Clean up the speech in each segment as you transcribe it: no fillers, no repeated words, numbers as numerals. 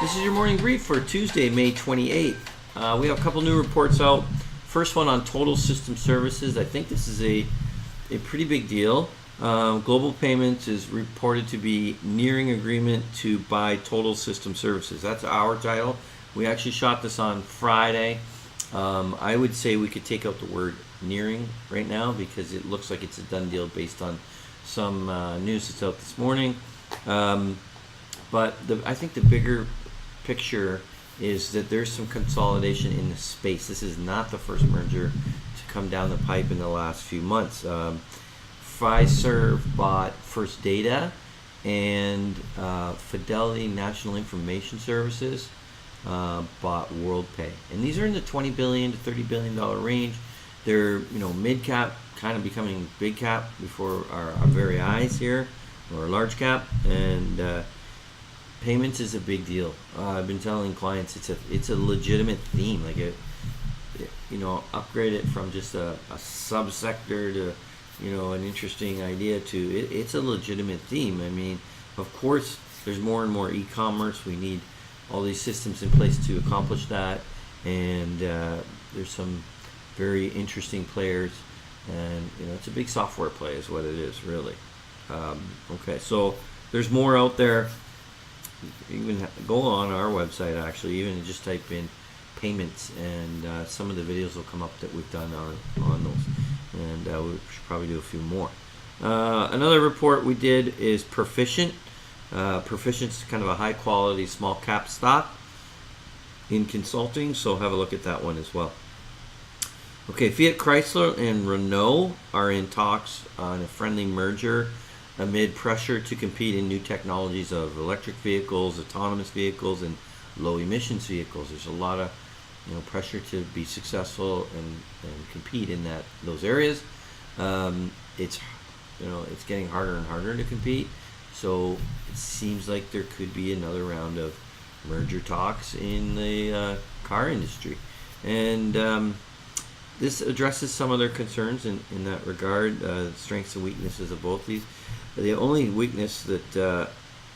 This is your morning brief for Tuesday, May 28th. We have a couple new reports out. First one on total system services. I think this is a pretty big deal. Global Payments is reported to be nearing agreement to buy Total System Services. That's our title. We actually shot this on Friday. I would say we could take out the word nearing right now because it looks like it's a done deal based on some news that's out this morning. But I think the bigger picture is that there's some consolidation in the space. This is not the first merger to come down the pipe in the last few months. Pfizer bought First Data, and Fidelity National Information Services bought WorldPay. And these are in the $20 billion to $30 billion range. They're mid cap, kind of becoming big cap before our very eyes here, or large cap. And payments is a big deal. I've been telling clients it's a legitimate theme. Like upgrade it from just a subsector to an interesting idea to it's a legitimate theme. I mean, of course, there's more and more e-commerce. We need all these systems in place to accomplish that, and there's some very interesting players, and it's a big software play is what it is, really. Okay, so there's more out there. Even go on our website, actually, even just type in payments, and some of the videos will come up that we've done on those, and we should probably do a few more. Another report we did is Perficient. Perficient's kind of a high quality small cap stock in consulting, so have a look at that one as well. Okay, Fiat, Chrysler, and Renault are in talks on a friendly merger amid pressure to compete in new technologies of electric vehicles, autonomous vehicles, and low emissions vehicles. There's a lot of pressure to be successful and compete in those areas. It's getting harder and harder to compete. So it seems like there could be another round of merger talks in the car industry, and this addresses some of their concerns in that regard, strengths and weaknesses of both these. The only weakness that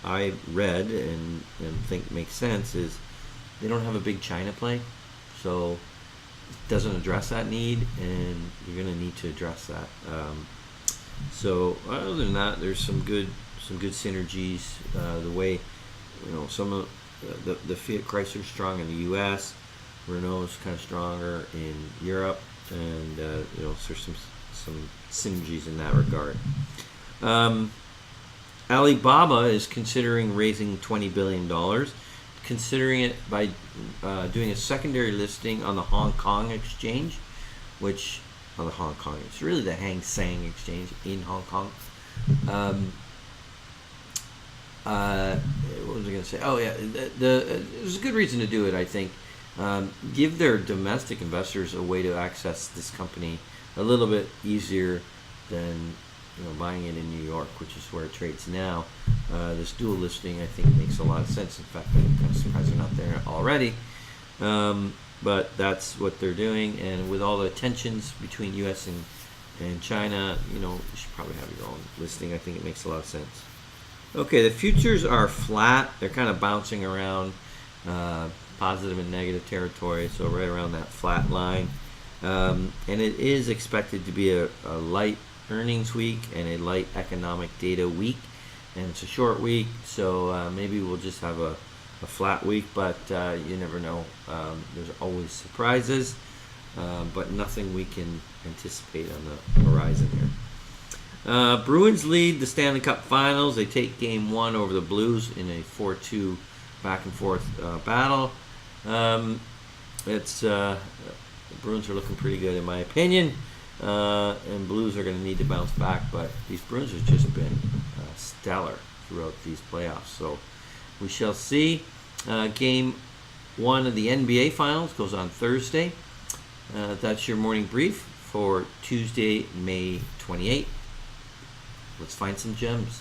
I read and think makes sense is they don't have a big China play, so it doesn't address that need, and you're going to need to address that. So other than that, there's some good synergies. The way some of the Fiat Chrysler is strong in the U.S., Renault is kind of stronger in Europe, and there's some synergies in that regard. Alibaba is considering raising $20 billion, considering it by doing a secondary listing on the Hong Kong exchange, it's really the Heng Seng exchange in Hong Kong. What was I going to say? Oh yeah, there's a good reason to do it, I think. Give their domestic investors a way to access this company a little bit easier than buying it in New York, which is where it trades now. This dual listing, I think, makes a lot of sense. In fact, I'm kind of surprised they're not there already. But that's what they're doing, and with all the tensions between U.S. and China, you should probably have your own listing. I think it makes a lot of sense. Okay, the futures are flat. They're kind of bouncing around positive and negative territory, so right around that flat line. And it is expected to be a light earnings week and a light economic data week, and it's a short week, so maybe we'll just have a flat week, but you never know. There's always surprises, but nothing we can anticipate on the horizon here. Bruins lead the Stanley Cup Finals. They take Game 1 over the Blues in a 4-2 back and forth battle. The Bruins are looking pretty good in my opinion, and Blues are going to need to bounce back, but these Bruins have just been stellar throughout these playoffs, so we shall see. Game 1 of the NBA Finals goes on Thursday. That's your morning brief for Tuesday, May 28th. Let's find some gems.